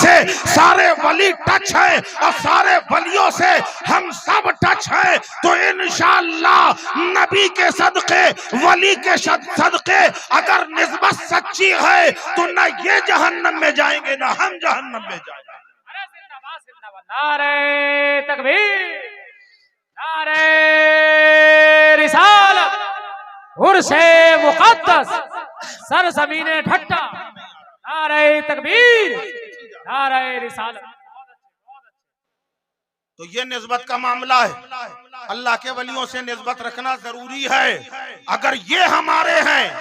से सारे वली टच है और सारे वलियों से हम सब टच है। तो इंशाअल्लाह नबी के सदके, वली के सदके अगर निस्बत सच्ची है तो ना ये जहन्नम में जाएंगे ना हम जहन्नम में जाएंगे। नारे तकबीर, नारे रिसालत, उर्से मुक़द्दस, सरज़मीने ठट्टा, नारे तकबीर, नारे रिसालत। तो ये निस्बत का मामला है। अल्लाह के वलियों से निस्बत रखना जरूरी है। अगर ये हमारे हैं,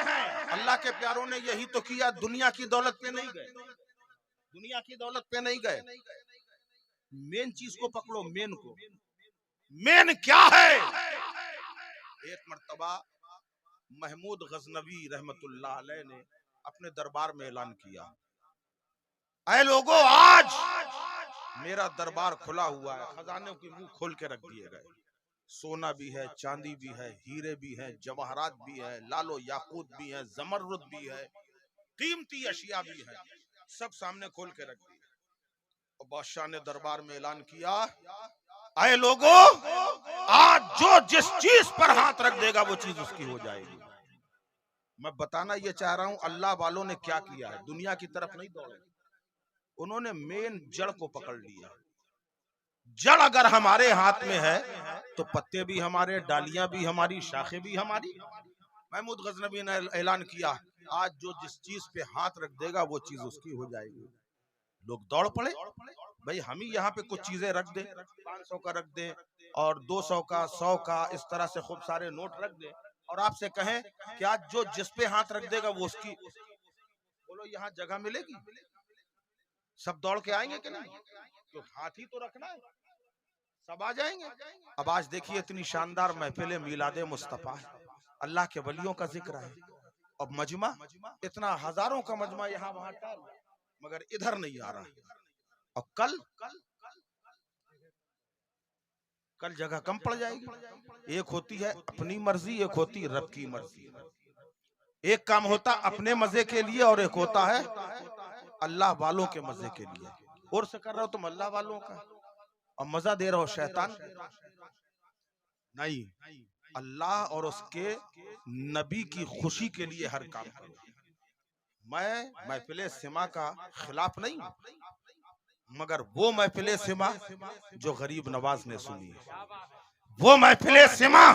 अल्लाह के प्यारों ने यही तो किया। दुनिया की दौलत पे नहीं गए, दुनिया की दौलत पे नहीं गए। मेन चीज को पकड़ो, मेन को। मेन क्या है? एक मर्तबा महमूद गजनवी रहमतुल्लाह अलैह ने अपने दरबार में ऐलान किया, ऐ लोगों, आज मेरा दरबार खुला हुआ है। खजानों की मुंह खोल के रख दिए गए। सोना भी है, चांदी भी है, हीरे भी है, जवाहरात भी है, लालो याकूत भी है, जमरुद भी है, कीमती अशिया भी है, सब सामने खोल के रख दिए। और बादशाह ने दरबार में ऐलान किया, आए लोगों, आज जो जिस चीज पर हाथ रख देगा वो चीज उसकी हो जाएगी। मैं बताना ये चाह रहा हूं, अल्लाह वालों ने क्या किया है। दुनिया की तरफ नहीं दौड़े, उन्होंने मेन जड़ को पकड़ लिया। जड़ अगर हमारे हाथ में है तो पत्ते भी हमारे, डालियां भी हमारी, शाखें भी हमारी। महमूद गजनवी ने ऐलान किया, आज जो जिस चीज पे हाथ रख देगा वो चीज उसकी हो जाएगी। लोग दौड़ पड़े, भाई हम ही यहाँ पे कुछ चीजें रख दें, 500 का रख दें और 200 का, 100 का, इस तरह से खूब सारे नोट रख दें और आपसे कहें कि आज जो जिस पे हाथ रख देगा वो उसकी। बोलो यहाँ जगह मिलेगी? सब दौड़ के आएंगे कि नहीं? तो हाथ ही तो रखना है, सब आ जाएंगे। अब आज देखिए इतनी शानदार महफिल मीलादे मुस्तफा है, अल्लाह के वलियों का जिक्र है और मजमा, इतना हजारों का मजमा यहाँ वहां टहल, मगर इधर नहीं आ रहा। और कल जगह कम पड़ जाएगी। एक होती है अपनी मर्जी, एक होती है रब की मर्जी। एक काम होता अपने मजे के लिए और एक होता है अल्लाह वालों के मजे के लिए। और से कर रहे हो तुम अल्लाह वालों का और मजा दे रहे हो शैतान नहीं। अल्लाह और उसके नबी की खुशी के लिए हर काम करो। मैं महफिले सिमा का खिलाफ नहीं हूं, मगर वो महफिले सिमा जो गरीब नवाज ने सुनी है, वो महफिले सिमा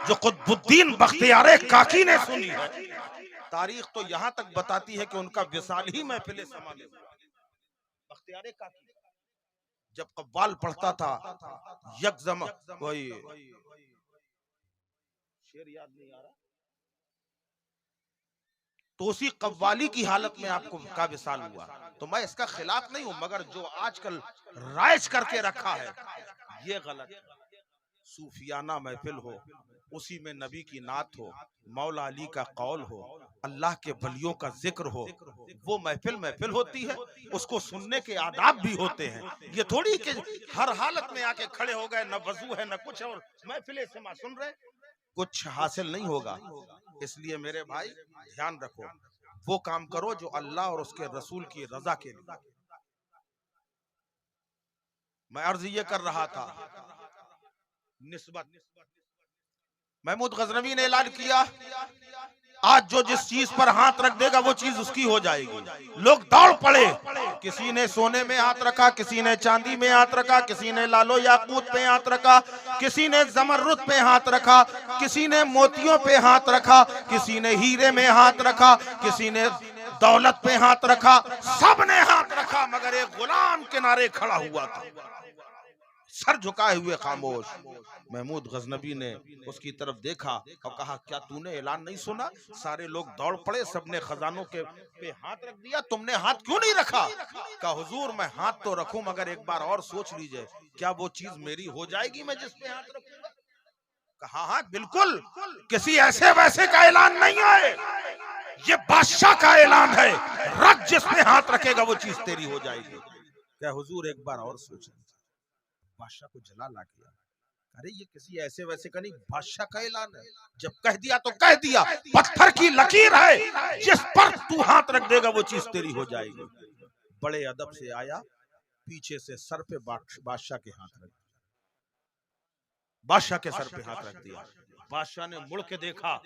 जो कुतुबुद्दीन बख्तियार काकी ने सुनी है। तारीख तो यहाँ तक बताती है कि उनका विसाल ही महफिले सिमा ने। बख्तियार काकी जब कव्वाल पढ़ता था, यकजम वही शेर याद नहीं आ रहा, तो उसी कव्वाली की हालत में आपको का विसाल हुआ। तो मैं इसका खिलाफ नहीं हूं, मगर जो आजकल राइज करके रखा है ये गलत है। सूफियाना महफिल हो, उसी में नबी की नात हो, मौला अली का कौल हो, अल्लाह के वलियों का जिक्र हो, वो महफिल होती है। उसको सुनने के आदाब भी होते हैं। ये थोड़ी कि हर हालत में आके खड़े हो गए, न वजू है न कुछ और महफिले सिमा सुन रहे, कुछ हासिल नहीं होगा। इसलिए मेरे भाई ध्यान रखो, वो काम करो जो अल्लाह और उसके रसूल की रजा के लिए। मैं अर्ज ये कर रहा था, निस्बत। महमूद गजनवी ने ऐलान किया, आज जो जिस चीज पर हाथ रख देगा वो चीज उसकी हो जाएगी। लोग दौड़ पड़े, किसी ने सोने में हाथ रखा, किसी ने चांदी में हाथ रखा, किसी ने लालो याकूत पे हाथ रखा, किसी ने जमरुद पे हाथ रखा, किसी ने मोतियों पे हाथ रखा, किसी ने हीरे में हाथ रखा, किसी ने दौलत पे हाथ रखा, सब ने हाथ रखा, मगर एक गुलाम किनारे खड़ा हुआ था, सर झुकाए हुए खामोश। महमूद गजनवी ने उसकी तरफ देखा और कहा, क्या तूने ऐलान नहीं सुना? सारे लोग दौड़ पड़े, सबने खजानों के पे हाथ रख दिया, तुमने हाथ क्यों नहीं रखा? कहा, हुजूर मैं हाथ तो रखूं, मगर एक बार और सोच लीजिए, क्या वो चीज मेरी हो जाएगी मैं जिस पे हाथ रखूंगा? कहा, हाँ बिल्कुल, किसी ऐसे वैसे का ऐलान नहीं है, ये बादशाह का ऐलान है, रख जिस पे हाथ रखेगा वो चीज तेरी हो जाएगी। क्या हुजूर एक बार और सोच? बादशाह को जला ला गया, अरे ये किसी ऐसे वैसे का नहीं, बादशाह का ऐलान है, जब कह दिया तो कह दिया, पत्थर की लकीर है, जिस पर तू हाथ रख देगा वो चीज तेरी हो जाएगी। बड़े अदब से आया, पीछे से सर पे बादशाह के हाथ रख दिया, बादशाह के सर पे हाथ रख दिया। बादशाह ने मुड़ के देखा,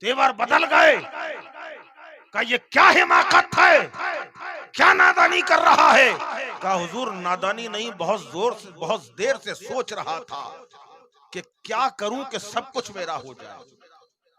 तेवर बदल गए। कहा ये क्या हिमाकत है, क्या नादानी कर रहा है? कहा हुजूर नादानी नहीं, बहुत देर से सोच रहा था कि क्या करूं कि सब कुछ मेरा हो जाए।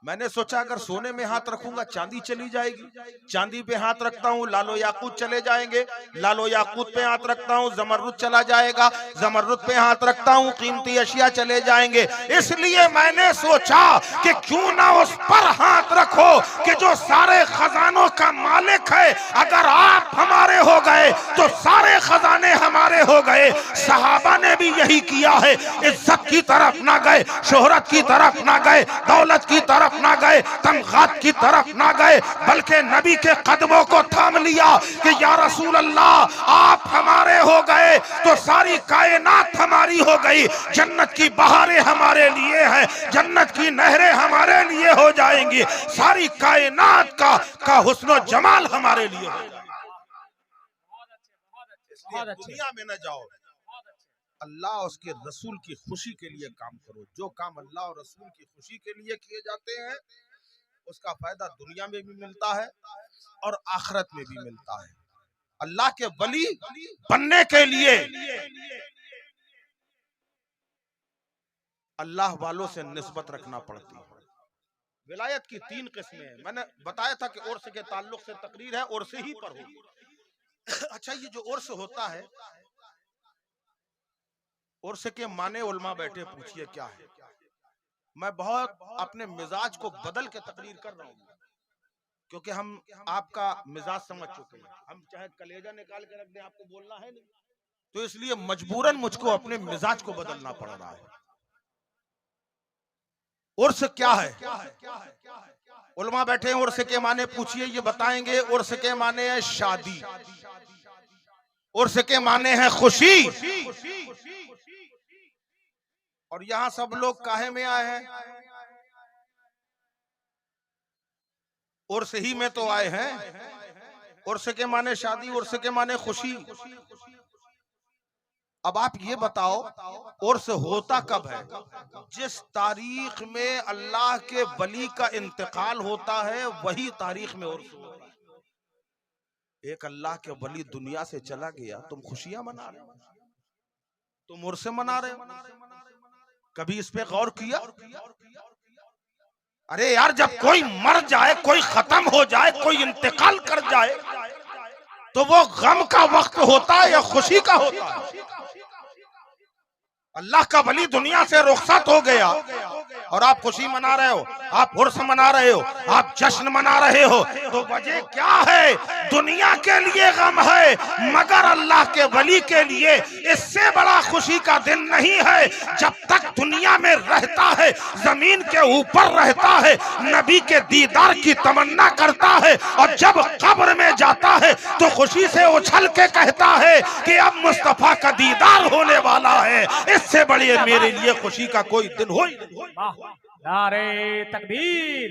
मैंने सोचा अगर सोने में हाथ रखूंगा चांदी चली जाएगी, चांदी पे हाथ रखता हूँ लालो याकूत चले जाएंगे, लालो याकूत पे हाथ रखता हूँ जमरुद चला जाएगा, जमरुद पे हाथ रखता हूँ कीमती अशिया चले जाएंगे। इसलिए मैंने सोचा कि क्यों ना उस पर हाथ रखो कि जो सारे खजानों का मालिक है। अगर आप हमारे हो गए तो सारे खजाने हमारे हो गए। सहाबा ने भी यही किया है, इज्जत की तरफ ना गए, शोहरत की तरफ ना गए, दौलत की तरफ ना गए, तमगात की तरफ ना गए, बल्कि नबी के कदमों को थाम लिया कि या रसूल अल्लाह आप हमारे हो गए तो सारी कायनात हमारी हो गई। जन्नत की बहारें हमारे लिए हैं, जन्नत की नहरें हमारे लिए हो जाएंगी, सारी कायनात का हुस्न और जमाल हमारे लिए हो जाएगा। इसलिए दुनिया में न जाओ, अल्लाह उसके रसूल की खुशी के लिए काम करो। जो काम अल्लाह और रसूल की खुशी के लिए किए जाते हैं उसका फायदा दुनिया में भी मिलता है और आखिरत में भी मिलता है। अल्लाह के वली बनने के लिए अल्लाह वालों से निस्बत रखना पड़ती है। विलायत की 3 किस्में हैं। मैंने बताया था कि उर्स के ताल्लुक से तकरीर है, उर्स ही पर होगी। अच्छा, ये जो उर्स होता है, उर्स के माने उलमा बैठे पूछिए क्या है। मैं बहुत अपने मिजाज को बदल के तकरीर कर रहा हूँ क्योंकि हम आपका मिजाज समझ चुके हैं। हम चाहे कलेजा निकाल के रख दें, आपको बोलना है नहीं, तो इसलिए मजबूरन मुझको अपने मिजाज को बदलना पड़ रहा है। उर्स क्या है? उलमा बैठे हैं, उर्स के माने पूछिए, ये बताएंगे। उर्स के माने है शादी, उर्स के माने है खुशी। और यहां सब लोग काहे में आए हैं? उर्स ही में तो आए हैं। उर्स के माने शादी, उर्स के माने खुशी। अब आप ये बताओ उर्स होता कब है? जिस तारीख में अल्लाह के वली का इंतकाल होता है वही तारीख में उर्स होता है। एक अल्लाह के वली दुनिया से चला गया, तुम खुशियां मना रहे हो, तुम उर्स मना रहे हो। कभी इस पे गौर किया? अरे यार, जब कोई मर जाए, कोई खत्म हो जाए, कोई इंतकाल कर जाए तो वो गम का वक्त होता है या खुशी का होता है? अल्लाह का वली दुनिया से रुखसत हो गया और आप खुशी मना रहे हो, आप उर्स मना रहे हो, आप जश्न मना रहे हो, तो वजह क्या है? दुनिया के लिए गम है, मगर अल्लाह के वली के लिए इससे बड़ा खुशी का दिन नहीं है। जब तक दुनिया में रहता है, जमीन के ऊपर रहता है, नबी के दीदार की तमन्ना करता है, और जब कब्र में जाता है तो खुशी से उछल के कहता है कि अब मुस्तफा का दीदार होने वाला है। इससे बड़ी मेरे लिए खुशी का कोई दिन हो ही नहीं। नारे तकबीर,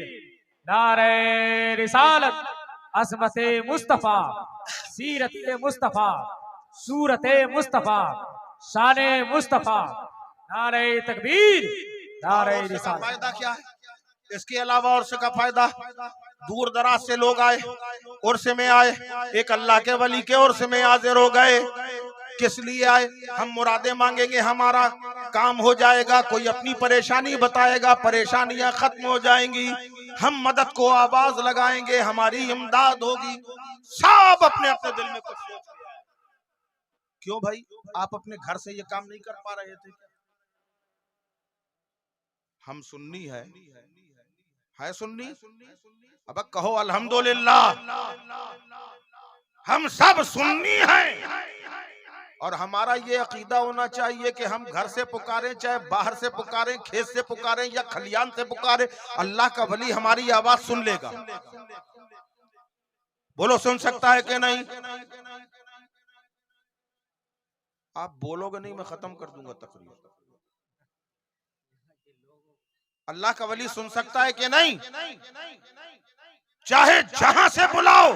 नारे रिसालत, अज़मते मुस्तफा, सीरते मुस्तफा, सूरते मुस्तफा, शाने मुस्तफा। नारे तकबीर, नारे रिसालत। फायदा क्या है? इसके अलावा उर्स का फायदा, दूर दराज से लोग आए, उर्स में आए, एक अल्लाह के वली के उर्स में हाजिर हो गए। किस लिए आए? हम मुरादे मांगेंगे, हमारा काम हो जाएगा। कोई अपनी परेशानी बताएगा, परेशानियां खत्म हो जाएंगी। हम मदद को आवाज लगाएंगे, हमारी इमदाद होगी। सब अपने अपने दिल में कुछ सोच रहे हैं। क्यों भाई, आप अपने घर से ये काम नहीं कर पा रहे थे? हम सुन्नी है सुन्नी? अब कहो अल्हम्दुलिल्लाह, हम सब सुन्नी हैं। और हमारा ये अकीदा होना चाहिए कि हम घर से पुकारें, चाहे बाहर से पुकारें, खेत से पुकारें या खलियान से पुकारें, अल्लाह का वली हमारी आवाज सुन लेगा। बोलो, सुन सकता है कि नहीं? आप बोलोगे नहीं, मैं खत्म कर दूंगा तकरीर। अल्लाह का वली सुन सकता है कि नहीं? चाहे जहां से बुलाओ,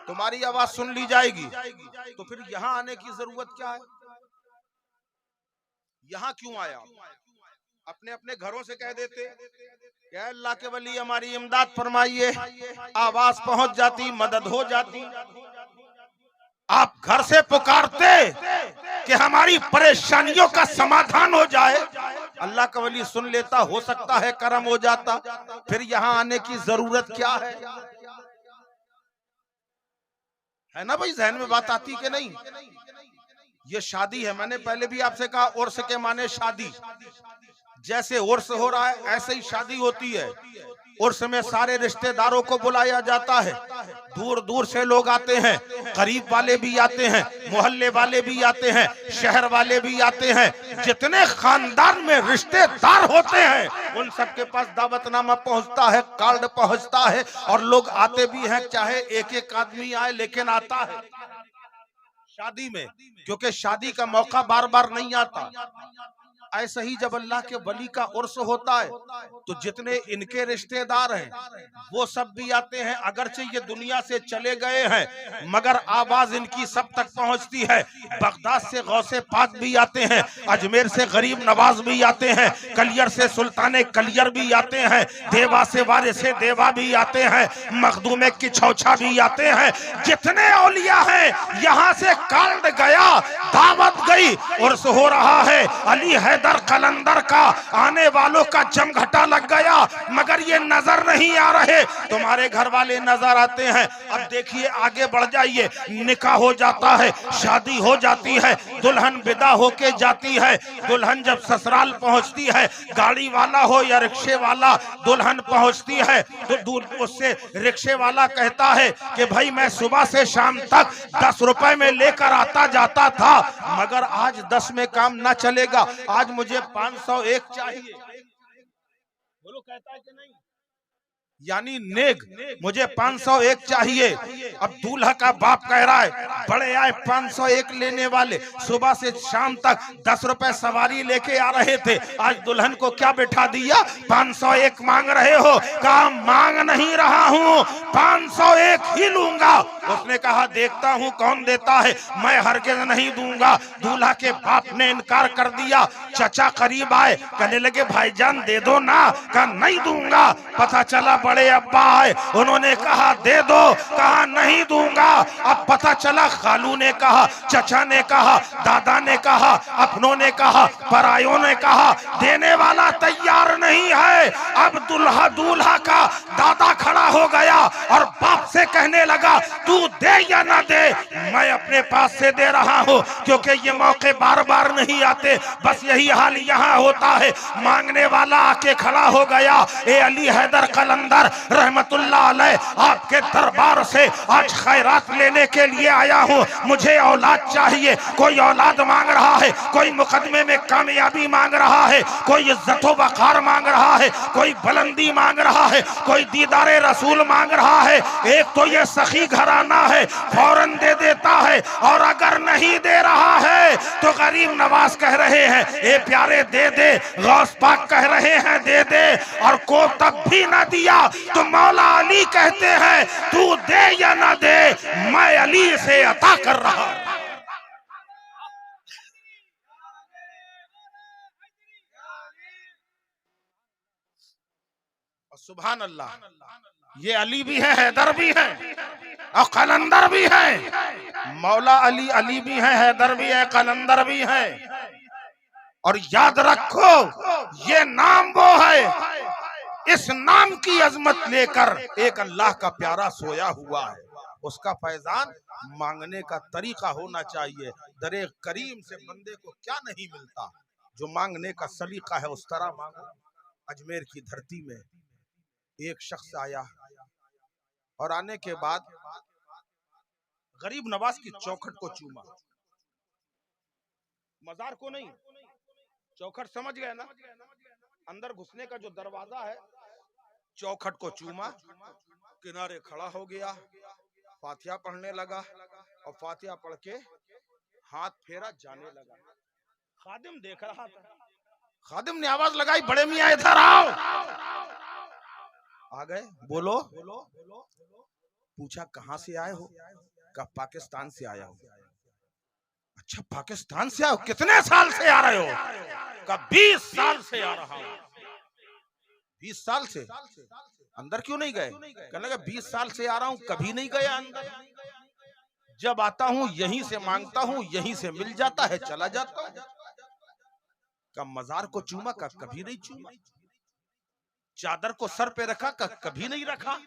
तुम्हारी आवाज सुन ली जाएगी, तो फिर यहाँ आने की जरूरत क्या है? यहाँ क्यों आया? अपने अपने घरों से कह देते क्या अल्लाह के वली हमारी इमदाद फरमाइए, आवाज पहुंच जाती, मदद हो जाती। आप घर से पुकारते कि हमारी परेशानियों का समाधान हो जाए, अल्लाह का वली सुन लेता, हो सकता है करम हो जाता। फिर यहाँ आने की जरूरत क्या है? है ना भाई, जहन में बात आती कि नहीं? ये शादी है, मैंने पहले भी आपसे कहा, उर्स के माने शादी। जैसे उर्स हो रहा है ऐसे ही शादी होती है। उर्स में सारे रिश्तेदारों को बुलाया जाता है, दूर दूर से लोग आते हैं, करीब वाले भी आते हैं, मोहल्ले वाले भी आते हैं, शहर वाले भी आते हैं। जितने खानदान में रिश्तेदार होते हैं उन सबके पास दावतनामा पहुंचता है, कार्ड पहुंचता है, और लोग आते भी हैं, चाहे एक एक आदमी आए लेकिन आता है शादी में, क्योंकि शादी का मौका बार बार नहीं आता। ऐसा ही जब अल्लाह के वली का उर्स होता है तो जितने इनके रिश्तेदार हैं वो सब भी आते हैं। अगरचे ये दुनिया से चले गए हैं मगर आवाज इनकी सब तक पहुंचती है। बगदाद से गौसे पाक भी आते हैं, अजमेर से गरीब नवाज भी आते हैं, कलियर से सुल्ताने कलियर भी आते हैं, देवा से वारे से देवा भी आते हैं, मखदूमे की छौछा भी आते हैं। जितने औलिया हैं यहाँ से कार्ड गया, दावत गई, उर्स हो रहा है। अली हैदर कलंदर का आने वालों का जमघटा लग गया मगर ये नजर नहीं आ रहे। तुम्हारे घर वाले नजर आते हैं। अब देखिए आगे बढ़ जाइए, निकाह हो जाता है, शादी हो जाती है, दुल्हन विदा होके जाती है। दुल्हन जब ससुराल पहुंचती है, गाड़ी वाला हो या रिक्शे वाला, दुल्हन पहुंचती है तो दूर उससे रिक्शे वाला कहता है कि भाई मैं सुबह से शाम तक 10 रुपए में लेकर आता जाता था मगर आज 10 में काम ना चलेगा, आज मुझे 501 चाहिए। बोलो कहता है कि नहीं? यानी नेक मुझे 501 चाहिए। अब दूल्हा का बाप कह रहा है बड़े आए 501 लेने वाले, सुबह से शाम तक 10 रुपए सवारी लेके आ रहे थे, आज दुल्हन को क्या बैठा दिया, 501 मांग रहे हो? कहा मांग नहीं रहा हूँ, 501 ही लूंगा। उसने कहा देखता हूँ कौन देता है, मैं हरगिज़ नहीं दूंगा। दूल्हा के बाप ने इनकार कर दिया। चचा करीब आए, कहने लगे भाईजान दे दो ना। कहा नहीं दूंगा। पता चला बड़े अब्बा आए, उन्होंने कहा दे दो, कहा नहीं दूंगा। अब पता चला खालू ने कहा, चचा ने कहा, दादा ने कहा, अपनों ने कहा, परायों ने कहा, देने वाला तैयार नहीं है। अब दूल्हा का दादा खड़ा हो गया और बाप से कहने लगा तू दे या ना दे, मैं अपने पास से दे रहा हूं क्योंकि ये मौके बार बार नहीं आते। बस यही हाल यहाँ होता है। मांगने वाला आके खड़ा हो गया, ए अली हैदर कलंदर रहमतुल्लाह अलैह, आपके दरबार से आज खैरात लेने के लिए आया हूँ, मुझे औलाद चाहिए। कोई औलाद मांग रहा है, कोई मुकदमे में कामयाबी मांग रहा है, कोई इज्जत वकार मांग रहा है, कोई बुलंदी मांग रहा है, कोई दीदारे रसूल मांग रहा है। एक तो ये सखी घराना है, फौरन दे देता है, और अगर नहीं दे रहा है तो गरीब नवाज कह रहे हैं ए प्यारे दे दे, गौस पाक कह रहे हैं दे दे, और को तब भी ना दिया तो मौला अली कहते हैं तू दे या ना दे, मैं अली से अता कर रहा हूं। सुभान अल्लाह, ये अली भी है, हैदर भी है और कलंदर भी है। मौला अली अली भी है, हैदर भी है, कलंदर भी है। और याद रखो ये नाम वो है, इस नाम की अजमत लेकर एक अल्लाह का प्यारा सोया हुआ है। उसका फैजान मांगने का तरीका होना चाहिए। दरे करीम से बंदे को क्या नहीं मिलता, जो मांगने का सलीका है उस तरह मांगो। अजमेर की धरती में एक शख्स आया और आने के बाद गरीब नवाज की चौखट को चूमा, मजार को नहीं, चौखट समझ गए ना, अंदर घुसने का जो दरवाजा है, चौखट को चूमा, किनारे खड़ा हो गया, फातिहा पढ़ने लगा और फातिहा पढ़ के हाथ फेरा जाने लगा। खादिम देख रहा था, खादिम ने आवाज लगाई बड़े मियां इधर आओ। आ गए, बोलो। पूछा कहां से आए हो? कहा पाकिस्तान से आया हूं। अच्छा पाकिस्तान से आओ, कितने साल से आ रहे हो? कहा 20 साल से आ रहा हूं। 20 साल से अंदर क्यों नहीं गए? कहने लगा 20 साल से आ रहा हूं, कभी नहीं गया अंदर। जब आता हूं यहीं से मांगता हूं, यहीं से मिल जाता है, चला जाता हूं। का मजार को चूमा? का कभी नहीं चूमा। चादर को सर पे रखा? का कभी नहीं रखा।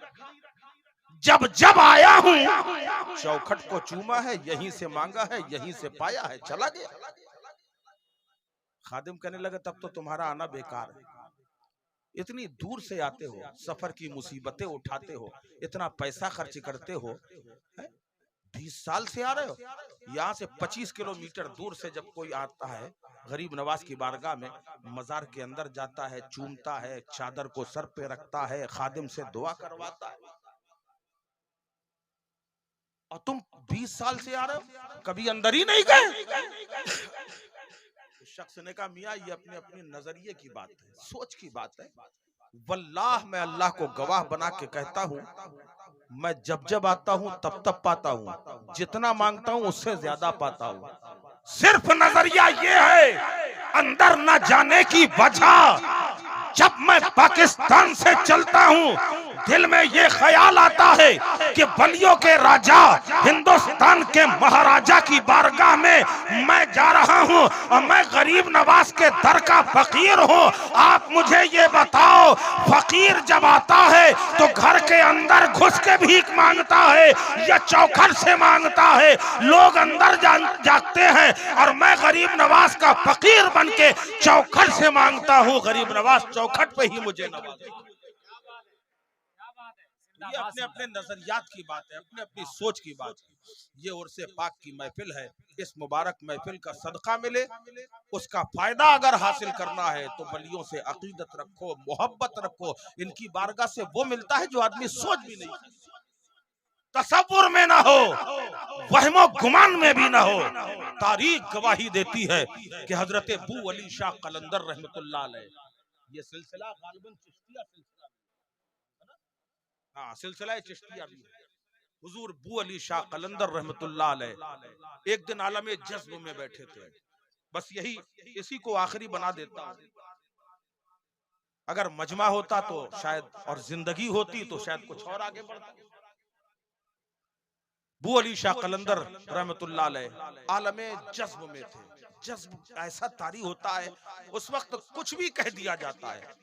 जब जब आया हूं चौखट को चूमा है, यहीं से मांगा है, यहीं से पाया है, चला गया। खादिम कहने लगा तब तो तुम्हारा आना बेकार है। इतनी दूर से आते हो, सफर की मुसीबतें उठाते हो, इतना पैसा खर्च करते हो, 20 साल से आ रहे हो। यहाँ से 25 किलोमीटर दूर से जब कोई आता है गरीब नवाज की बारगाह में, मजार के अंदर जाता है, चूमता है, चादर को सर पे रखता है, खादिम से दुआ करवाता है, और तुम 20 साल से आ रहे हो, कभी अंदर ही नहीं गए। शख्स ने कहा मियाँ ये अपने अपने नजरिए की बात है, सोच की बात है। वल्लाह मैं अल्लाह को गवाह बना के कहता हूँ, मैं जब जब आता हूँ तब तब पाता हूँ, जितना मांगता हूँ उससे ज्यादा पाता हूँ। सिर्फ नजरिया ये है, अंदर न जाने की वजह। जब मैं पाकिस्तान से चलता हूँ दिल में ये ख्याल आता है कि वलियों के राजा, हिंदुस्तान के महाराजा की बारगाह में मैं जा रहा हूँ, और मैं गरीब नवाज के दर का फकीर हूँ। आप मुझे ये बताओ, फकीर जब आता है तो घर के अंदर घुस के भीख मांगता है या चौखट से मांगता है? लोग अंदर जागते हैं और मैं गरीब नवाज का फकीर बन के चौखट से मांगता हूँ। गरीब नवाज चौखट पे ही मुझे नवाजे। ये अपने अपने नजरियात की बात है, अपने अपनी सोच की बात है। ये उर्से पाक की महफिल है, इस मुबारक महफिल का सदका मिले, उसका फायदा अगर हासिल करना है तो वलियों से अकीदत रखो, मोहब्बत रखो। इनकी बारगाह से वो मिलता है जो आदमी सोच भी नहीं, तसव्वुर में ना हो, वहमो गुमान में भी ना हो। तारीख गवाही देती है कि हजरत बू अली शाह कलंदर रहमतुल्लाह अलैह, ये सिलसिला गालिबन चिश्तिया सिलसिला, हाँ सिलसिला चिश्तिया भी है। हुजूर बू अली शाह कलंदर रहमतुल्लाह अलैह एक दिन आलम जज्ब में बैठे थे। बस यही, इसी को आखिरी बना देता हूं। अगर मजमा होता तो शायद, और जिंदगी होती तो शायद कुछ और आगे बढ़ता। बू अली शाह कलंदर रहमतुल्लाह अलैह आलम जज्ब में थे। जज्ब ऐसा तारी होता है, उस वक्त कुछ भी कह दिया जाता है।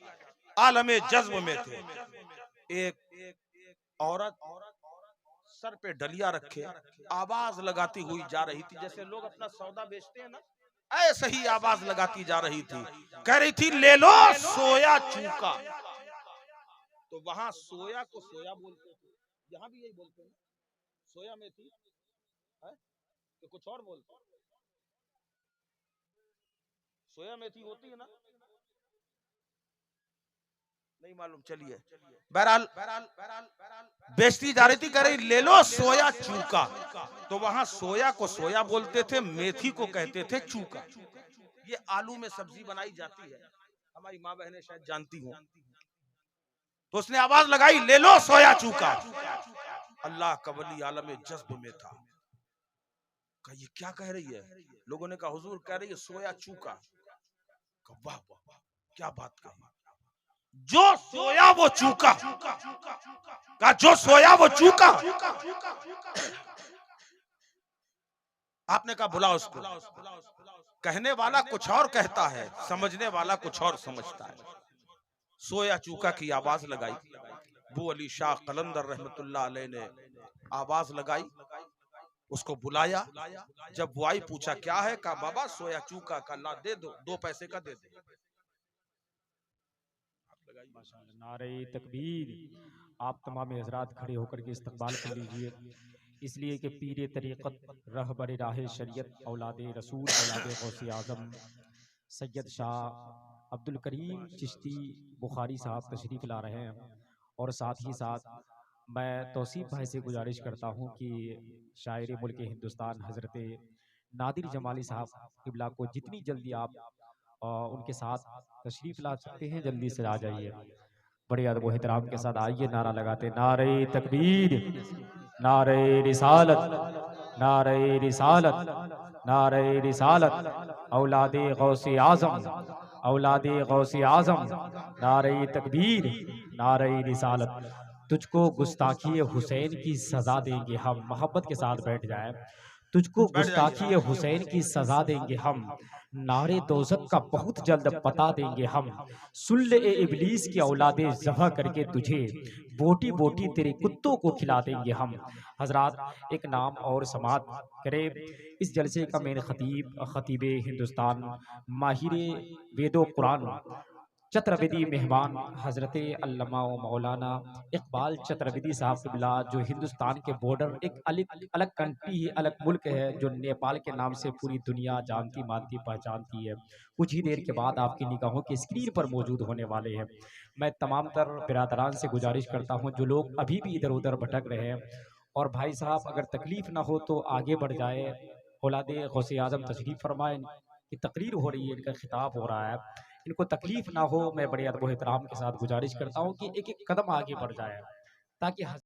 आलम जज्ब में थे। एक औरत सर पे डलिया रखे आवाज लगाती हुई जा रही थी, जैसे लोग अपना सौदा बेचते हैं ना, ऐसे ही आवाज लगाती जा रही थी। कह रही थी ले लो सोया चूका। तो वहां सोया को सोया बोलते थे, यहाँ भी यही बोलते हैं। सोया मेथी है कि कुछ और बोलते हैं? सोया मेथी होती है ना, नहीं मालूम। चलिए बहरहाल बेचती जा रही थी, कह रही ले लो सोया चूका। तो वहां सोया को सोया बोलते थे, मेथी को कहते थे चूका। ये आलू में सब्जी बनाई जाती है, हमारी माँ बहनें शायद जानती हों। तो उसने आवाज लगाई ले लो सोया चूका। अल्लाह का वली आलम जज्ब में था। कहा ये क्या कह रही है? लोगों ने कहा हुजूर कह रही है सोया चूका। कहा वाह वाह क्या बात कही, जो सोया वो चूका। कहा जो सोया वो चूका। आपने कहा बुला उसको। कहने वाला कुछ और कहता है, समझने वाला कुछ और समझता है। सोया चूका की आवाज लगाई। बू अली शाह कलंदर रहमतुल्लाह अलैह ने आवाज लगाई, उसको बुलाया। जब वो आई पूछा क्या है? कहा बाबा सोया चूका। का ला दे दो, 2 पैसे का दे दे। नारे तकबीर। आप तमाम हजरात खड़े होकर के इस्तकबाल कर लीजिए, इसलिए कि पीर तरीक़त, रहबर राह शरीयत, औलाद रसूल, औलाद गौसे आज़म सैयद शाह अब्दुल करीम चिश्ती बुखारी साहब तशरीफ़ ला रहे हैं। और साथ ही साथ मैं तौसीफ भाई से गुजारिश करता हूँ कि शायर मुल्क हिंदुस्तान हज़रत नादिर जमाली साहब क़िबला को जितनी जल्दी आप उनके साथ तशरीफ़ ला सकते हैं जल्दी से आ जाइए। बड़े अदब एहतराम के साथ आइए नारा लगाते, नारे तकबीर, नारे रिसालत, नारे रिसालत, नारे रिसालत, औलादे गौसे आजम, औलादे गौसे आजम, नारे तकबीर, नारे रिसालत। तुझको गुस्ताखी हुसैन की सजा देंगे हम, मोहब्बत के साथ बैठ जाए। तुझको बैठ गुस्ताखी जाइए। हुसैन की सजा देंगे हम, नारे दोजक का बहुत जल्द पता देंगे हम। सुन ले ए इबलीस की औलादे ज़बह करके तुझे बोटी बोटी तेरे कुत्तों को खिला देंगे हम। हजरात एक नाम और समात करे। इस जलसे का मेन खतीब खतीब हिंदुस्तान माहिर वेदो कुरान चतुर्वेदी मेहमान हजरत अल्लामा व मौलाना इकबाल चतुर्वेदी साहब क़िबला, जो हिंदुस्तान के बॉर्डर एक अलग अलग कंट्री है, अलग मुल्क है, जो नेपाल के नाम से पूरी दुनिया जानती मानती पहचानती है। कुछ ही देर के बाद आपकी निगाहों की स्क्रीन पर मौजूद होने वाले हैं। मैं तमाम तर बिरादरान से गुजारिश करता हूँ जो लोग अभी भी इधर उधर भटक रहे हैं, और भाई साहब अगर तकलीफ ना हो तो आगे बढ़ जाए। औलादे गौसे आजम तशरीफ़ फरमाएं, की तकरीर हो रही है, इनका खिताब हो रहा है, इनको तकलीफ ना हो। मैं बड़े अदब एहतराम के साथ गुजारिश करता हूँ कि एक एक कदम आगे बढ़ जाए ताकि